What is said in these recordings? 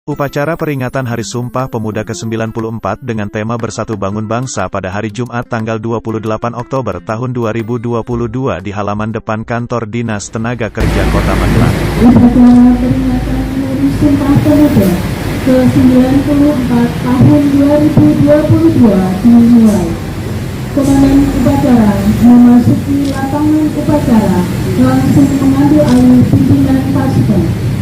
Upacara peringatan Hari Sumpah Pemuda ke-94 dengan tema Bersatu Bangun Bangsa pada hari Jumat tanggal 28 Oktober tahun 2022 di halaman depan kantor Dinas Tenaga Kerja Kota Magelang. Upacara peringatan Hari Sumpah Pemuda ke-94 tahun 2022 dimulai. Komandan upacara memasuki lapangan upacara langsung mengambil alih pimpinan pasukan.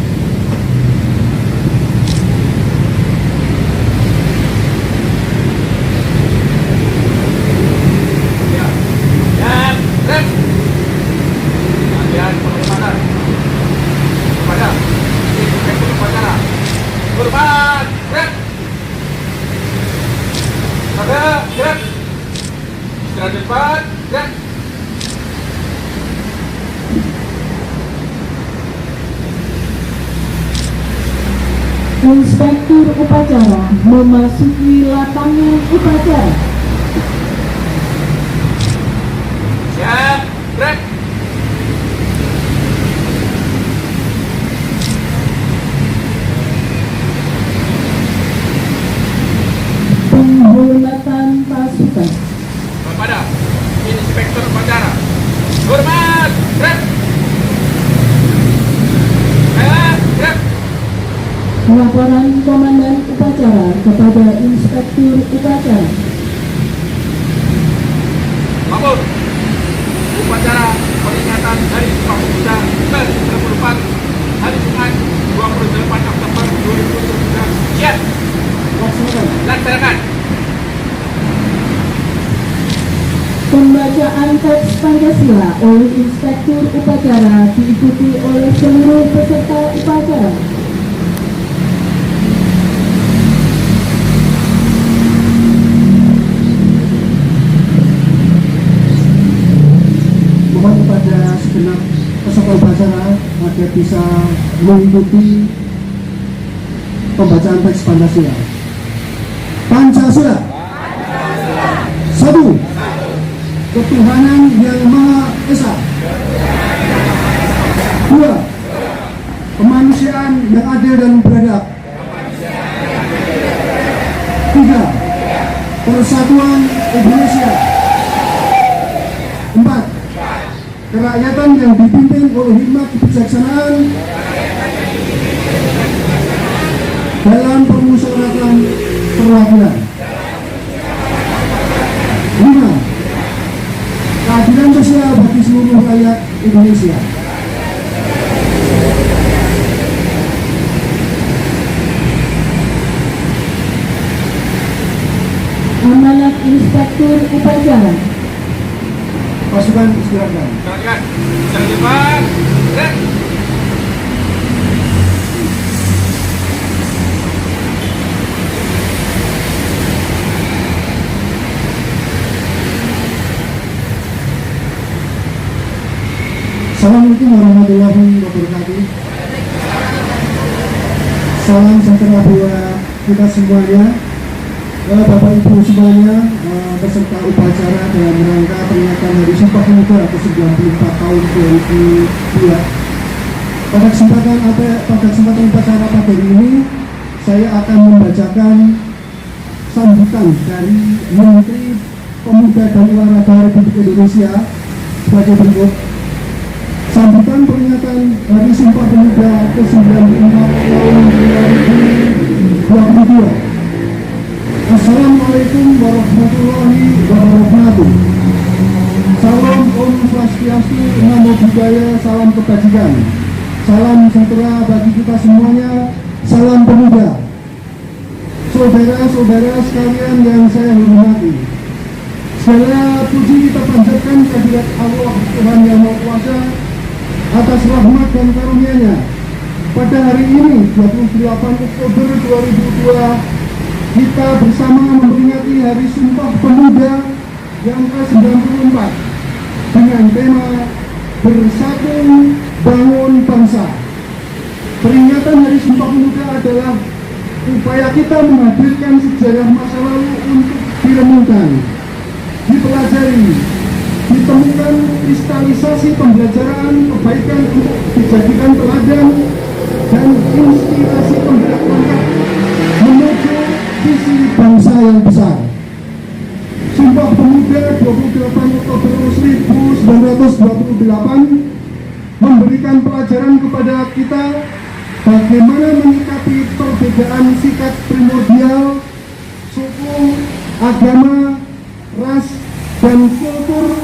Hormat, gerak. Pada, gerak. Istirahat depan, gerak. Inspektur upacara memasuki lapangan upacara. Siap, gerak. Penghormatan pasukan. Pada Inspektur upacara. Hormat, gerak. Gerak. Laporan Komandan upacara kepada Inspektur upacara. Bangun. Upacara peringatan Hari Sumpah Pemuda ke-94 hari Jumat 28 Oktober 2023. Siap. Laksanakan. Pembacaan teks Pancasila oleh Inspektur upacara diikuti oleh seluruh peserta upacara. Mohon kepada segenap peserta upacara agar bisa mengikuti pembacaan teks Pancasila. Pancasila. Satu. Ketuhanan yang Maha Esa. Dua. Kemanusiaan yang adil dan beradab. Tiga. Persatuan Indonesia. Empat. Kerakyatan yang dipimpin oleh hikmat kebijaksanaan dalam permusyawaratan perwakilan. 5. Keadilan sosial bagi seluruh rakyat Indonesia. Amanat Inspektur upacara. Pasukan istirahatkan. Istirahat depan, gerak. Assalamualaikum warahmatullahi wabarakatuh. Salam sejahtera buat kita semuanya, Bapak Ibu semuanya, peserta upacara dalam rangka peringatan Hari Sumpah Pemuda ke-94 tahun 2002. Pada kesempatan upacara pada hari ini, saya akan membacakan sambutan dari Menteri Pemuda dan Olahraga Republik Indonesia sebagai berikut. Sambutan peringatan Hari Sumpah Pemuda ke-94 tahun 2022. Assalamualaikum warahmatullahi wabarakatuh. Salam Om Swastiastu, Namo Buddhaya, salam kebajikan. Salam sejahtera bagi kita semuanya, salam pemuda. Saudara-saudara sekalian yang saya hormati, segala puji kita panjatkan kehadirat Allah Tuhan Yang Maha Kuasa atas rahmat dan karunia-Nya. Pada hari ini 28 Oktober 2002 kita bersama memperingati Hari Sumpah Pemuda yang ke-94 dengan tema Bersatu Bangun Bangsa. Peringatan Hari Sumpah Pemuda adalah upaya kita menghadirkan sejarah masa lalu untuk direnungkan, dipelajari, ditemukan kristalisasi pembelajaran kebaikan untuk dijadikan teladan dan inspirasi penggerak langkah memberikan pelajaran kepada kita bagaimana menyikapi perbedaan sikap primordial, suku, agama, ras, dan kultur,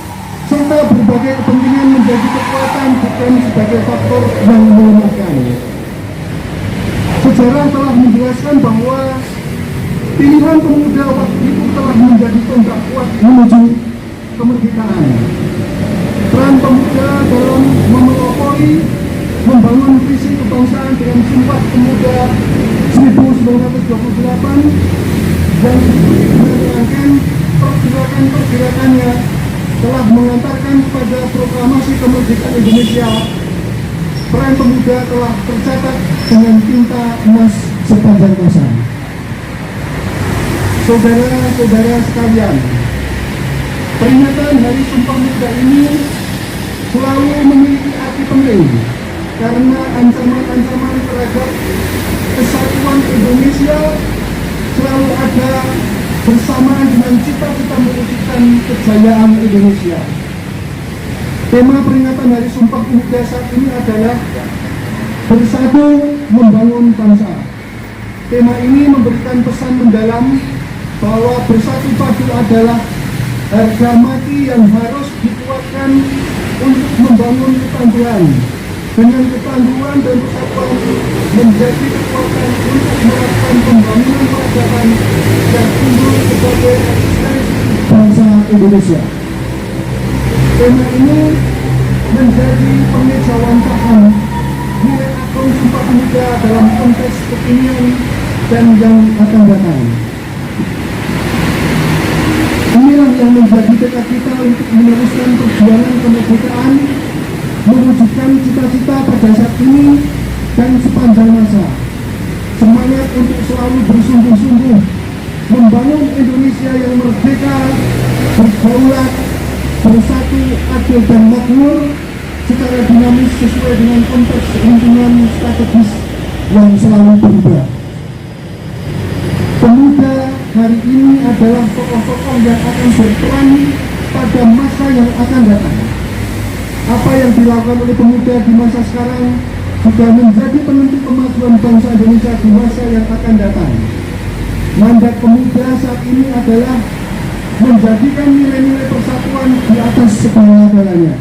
serta berbagai kepentingan menjadi kekuatan bukan sebagai faktor yang melemahkan. Sejarah telah menjelaskan bahwa pilihan pemuda waktu itu telah menjadi tonggak kuat menuju kemerdekaan. Peran pemuda dalam memelopori membangun visi kebangsaan dengan Sumpah Pemuda 1928 yang menerangkan pergerakan-pergerakannya telah mengantarkan kepada proklamasi kemerdekaan Indonesia. Peran pemuda telah tercatat dengan tinta emas sepanjang masa. Saudara-saudara sekalian, peringatan Hari Sumpah Pemuda ini selalu memiliki arti penting karena ancaman-ancaman terhadap kesatuan Indonesia selalu ada bersamaan dengan cita-cita mewujudkan kejayaan Indonesia. Tema peringatan Hari Sumpah Pemuda saat ini adalah bersatu membangun bangsa. Tema ini memberikan pesan mendalam bahwa bersatu padu adalah harga mati yang harus dikuatkan untuk membangun ketangguhan. Dengan ketangguhan dan persatuan menjadi kekuatan untuk melakukan pembangunan peradaban yang unggul sebagai eksistensi bangsa Indonesia. Tema ini menjadi pengejawantahan nilai agung Sumpah Pemuda dalam konteks kekinian dan yang akan datang. Inilah yang menjadi tekad kita untuk meneruskan perjuangan kemerdekaan, mewujudkan cita-cita pada saat ini dan sepanjang masa. Semangat untuk selalu bersungguh-sungguh membangun Indonesia yang merdeka, berdaulat, bersatu, adil dan makmur secara dinamis sesuai dengan konteks lingkungan strategis yang selalu berubah. Pemuda hari ini adalah tokoh-tokoh yang akan berperan pada masa yang akan datang. Apa yang dilakukan oleh pemuda di masa sekarang juga menjadi penentu kemajuan bangsa Indonesia di masa yang akan datang. Mandat pemuda saat ini adalah menjadikan nilai-nilai persatuan di atas segala-galanya.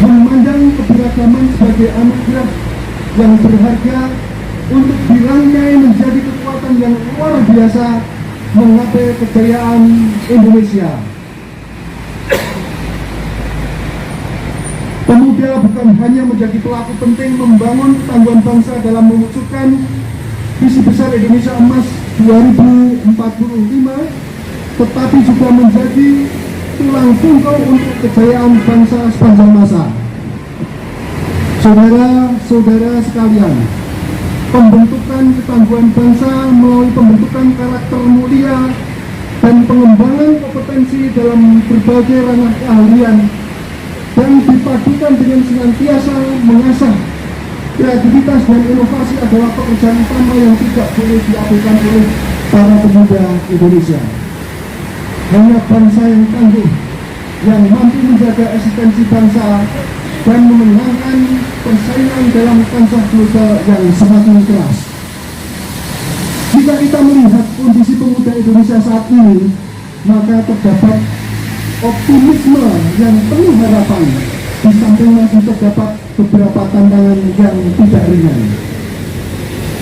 Memandang keberagaman sebagai anugerah yang berharga untuk dirangkai menjadi kekuatan yang luar biasa menggapai kejayaan Indonesia. Pemuda bukan hanya menjadi pelaku penting membangun ketangguhan bangsa dalam mewujudkan visi besar Indonesia Emas 2045, tetapi juga menjadi tulang punggung untuk kejayaan bangsa sepanjang masa. Saudara-saudara sekalian, pembentukan ketangguhan bangsa melalui pembentukan karakter mulia dan pengembangan kompetensi dalam berbagai ranah keahlian dan dipadukan dengan senantiasa mengasah kreativitas dan inovasi adalah pekerjaan utama yang tidak boleh diabaikan oleh para pemuda Indonesia. Hanya bangsa yang tangguh, yang mampu menjaga eksistensi bangsa dan memenangkan persaingan dalam kancah global yang semakin keras. Jika kita melihat kondisi pemuda Indonesia saat ini, maka terdapat optimisme yang penuh harapan, di samping masih terdapat beberapa tantangan yang tidak ringan.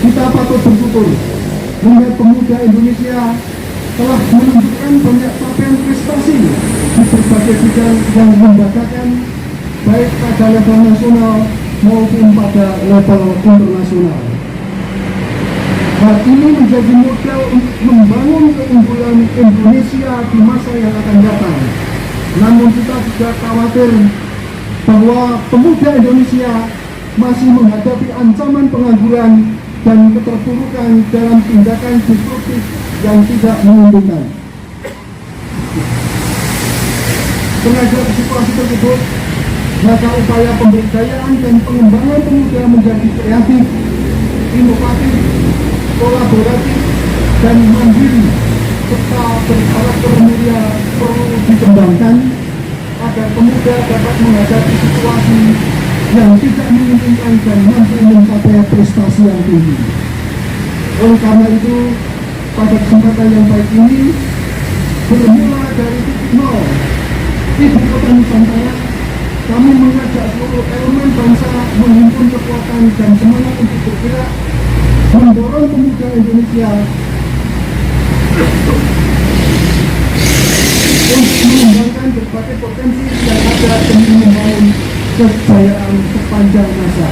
Kita patut bersyukur melihat pemuda Indonesia telah menunjukkan banyak capaian prestasi di berbagai bidang yang membanggakan, baik pada level nasional maupun pada level internasional. Hal ini menjadi modal untuk membangun keunggulan Indonesia di masa yang akan datang. Namun kita juga khawatir bahwa pemuda Indonesia masih menghadapi ancaman pengangguran dan keterpurukan dalam tindakan destruktif yang tidak menguntungkan. Terhadap situasi tersebut, maka upaya pemberdayaan dan pengembangan pemuda menjadi kreatif, inovatif, kolaboratif, dan mandiri serta berkarakter mulia perlu dikembangkan agar pemuda dapat menghadapi situasi yang tidak menguntungkan dan mampu mencapai prestasi yang tinggi. Oleh karena itu, pada kesempatan yang baik ini, bermula dari titik nol, Ibu Kota Nusantara, kami mengajak seluruh elemen bangsa menghimpun kekuatan dan semangat untuk bergerak, mendorong pemuda Indonesia untuk mengembangkan berbagai potensi yang ada demi membangun kejayaan sepanjang masa.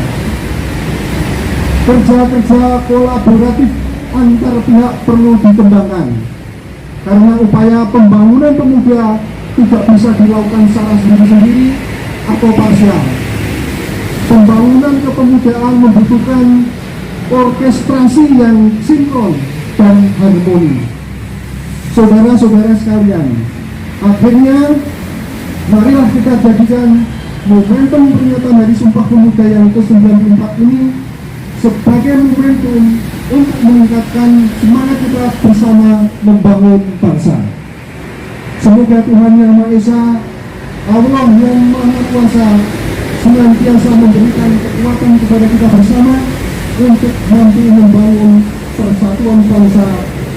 Kerja-kerja kolaboratif antar pihak perlu dikembangkan, karena upaya pembangunan pemuda tidak bisa dilakukan secara sendiri-sendiri atau parsial. Pembangunan kepemudaan membutuhkan orkestrasi yang sinkron dan harmoni. Saudara-saudara sekalian, akhirnya marilah kita jadikan momentum peringatan Hari Sumpah Pemuda yang ke-94 ini sebagai momentum untuk meningkatkan semangat kita bersama membangun bangsa. Semoga Tuhan Yang Maha Esa, Allah yang Maha Kuasa, senantiasa memberikan kekuatan kepada kita bersama untuk mampu membangun persatuan bangsa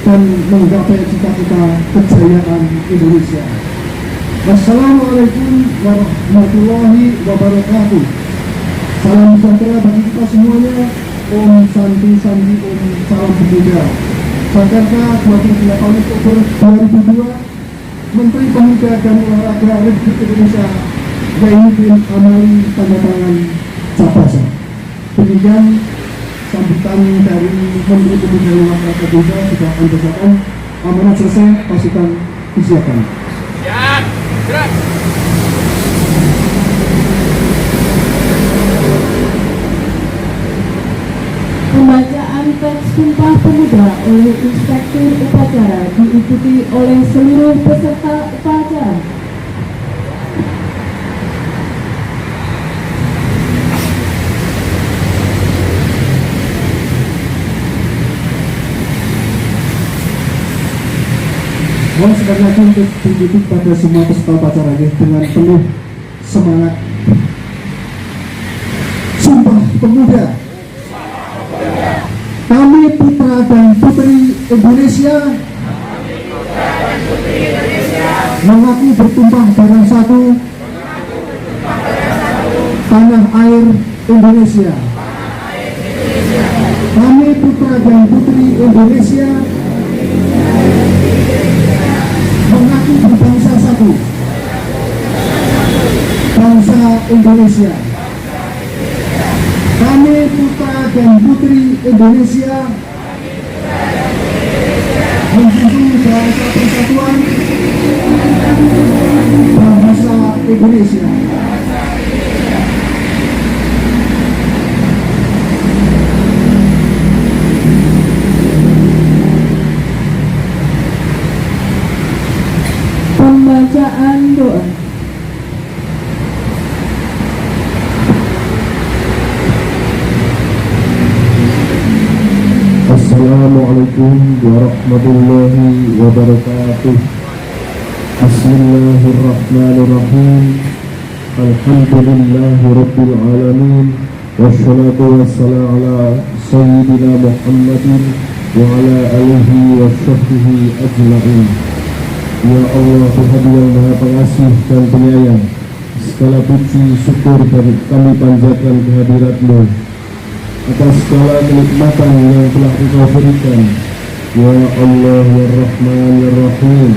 dan menggapai cita-cita kejayaan Indonesia. Wassalamualaikum warahmatullahi wabarakatuh. Salam sejahtera bagi kita semuanya. Om Santi Santi Om Salam Pemuda. Jakarta, 28 Oktober 2002. Menteri Pemuda dan Olahraga Republik Indonesia Zainuddin Amali, tanda tangan Capasa. Demikian sambutan dari Menteri Pemuda dan Olahraga Indonesia. Sudah antusiakan, amanat selesai, pasukan disiapkan. Siap, gerak. Pembacaan teks Sumpah Pemuda oleh Inspektur Upacara diikuti oleh seluruh peserta upacara. Mohon sekali lagi untuk diikuti pada semua peserta upacara dengan penuh semangat. Sumpah Pemuda. Kami putra dan putri Indonesia mengaku bertumpah darah satu tanah air Indonesia. Kami putra dan putri Indonesia mengaku berbangsa satu, bangsa Indonesia. Kami putra dan putri Indonesia menjunjung bahasa persatuan bangsa Indonesia. Pembacaan doa. Assalamualaikum warahmatullahi wabarakatuh. Bismillahirrahmanirrahim. Alhamdulillahi rabbil alamin. Wassalatu wassalamu ala sayyidina Muhammadin wa ala alihi wa sahbihi ajma'in. Ya Allah, Tuhan yang Maha Pengasih dan Penyayang, segala puji syukur dari kami panjatkan kehadirat-Mu atas segala kenikmatan yang telah Engkau berikan. Ya Allah, Ya Rahman, Ya Rahim,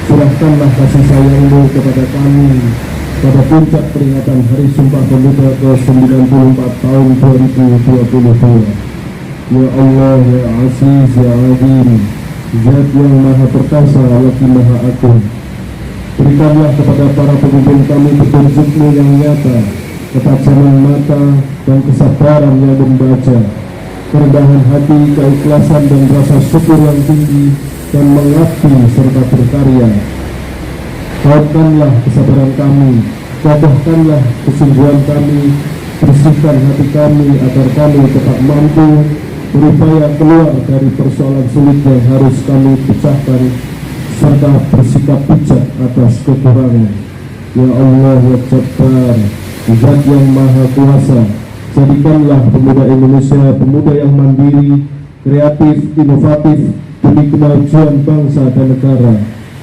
curahkanlah kasih sayang-Mu kepada kami pada puncak peringatan Hari Sumpah Pemuda ke-94 tahun 2022. Ya Allah, Ya Aziz, Ya Azim, Zat yang Maha Perkasa lagi Maha Agung, berikanlah kepada para pemimpin kami petunjuk-Mu yang nyata, ketajaman mata dan kesabaran yang membaca, kerendahan hati, keikhlasan dan rasa syukur yang tinggi, dan mengabdi serta berkarya. Kuatkanlah kesabaran kami, kokohkanlah kesungguhan kami, bersihkan hati kami agar kami tetap mampu berupaya keluar dari persoalan sulit yang harus kami pecahkan, serta bersikap bijak atas kekurangan. Ya Allah ya Jabbar, Zat yang Maha Kuasa, jadikanlah pemuda Indonesia pemuda yang mandiri, kreatif, inovatif demi kemajuan bangsa dan negara,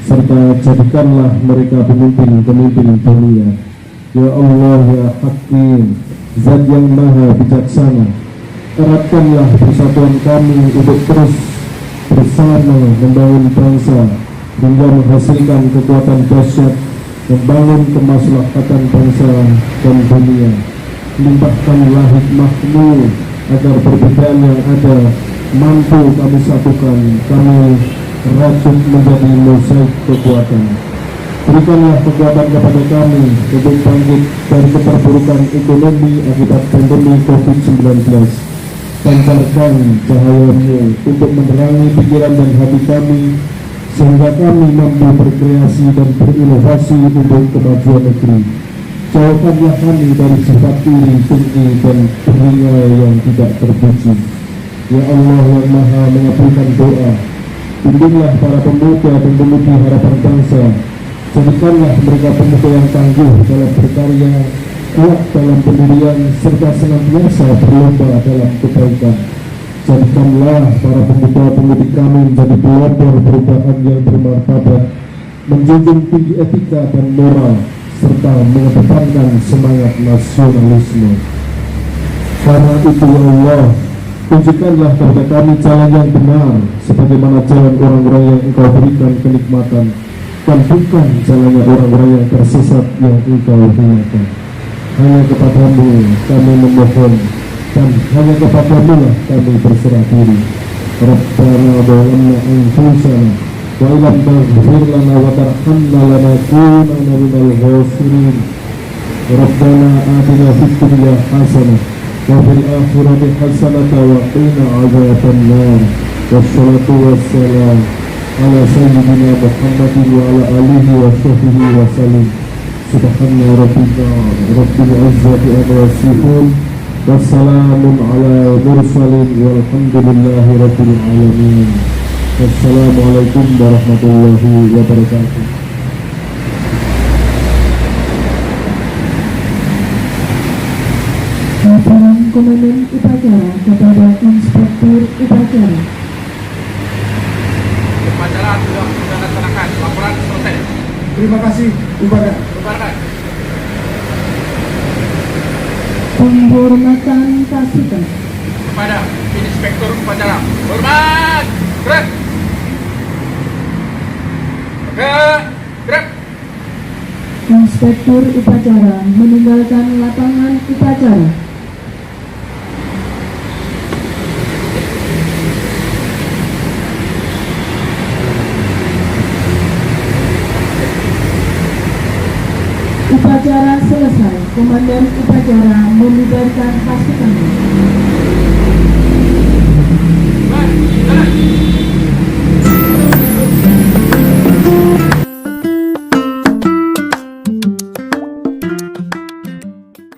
serta jadikanlah mereka pemimpin-pemimpin dunia. Ya Allah ya Hakim, Zat yang Maha Bijaksana, eratkanlah persatuan kami untuk terus bersama membangun bangsa hingga menghasilkan kekuatan dahsyat membangun kemaslahatan bangsa dan dunia. Limpahkanlah hikmah-Mu agar perbedaan yang ada mampu kami satukan, kami rajut menjadi mosaik kekuatan. Berikanlah kekuatan kepada kami untuk bangkit dari keterpurukan ekonomi akibat pandemi COVID-19. Pancarkan cahaya-Mu untuk menerangi pikiran dan hati kami, sehingga kami mampu berkreasi dan berinovasi untuk kemajuan negeri. Jauhkanlah kami dari sifat iri, dengki, dan bernilai yang tidak terpuji. Ya Allah yang Maha mengabulkan doa, bimbinglah para pemuda dan pemudi harapan bangsa. Jadikanlah mereka pemuda yang tangguh dalam berkarya, kuat dalam pendirian, serta senantiasa berlomba dalam kebaikan. Jadikanlah para pemuda-pemudi kami menjadi pelopor perubahan yang bermartabat, menjunjung tinggi etika dan moral, serta mengedepankan semangat nasionalisme. Karena itu ya Allah, tunjukkanlah kepada kami jalan yang benar, sebagaimana jalan orang-orang yang Engkau berikan kenikmatan, dan bukan jalannya orang-orang yang tersesat yang Engkau hinakan. Hanya kepadamu kami memohon, dan hanya kepadamu lah kami berserah diri. Rabbana zalamna anfusana wa illam taghfir lana wa tarhamna lanakunanna minal khasirin. Rabbana atina fid dunya hasanah wa fil akhirati hasanah wa qina adzabannar. Wassalatu wassalam ala sayyidina Muhammadin wa ala alihi wa sahbihi wa sallim. Subhana rabbika rabbil izzati amma yasifun, wassalamun ala mursalin walhamdulillahi rabbil alamin. Wassalamualaikum warahmatullahi wabarakatuh. Laporan Komandan Upacara kepada Inspektur Upacara. Upacara sudah dilaksanakan. Laporan selesai. Terima kasih, Upacara. Bubarkan. Penghormatan pasukan. Kepada Inspektur Upacara. Hormat. Gerak. Gerak. Inspektur Upacara meninggalkan lapangan upacara. Upacara selesai. Komandan Upacara membubarkan pasukan.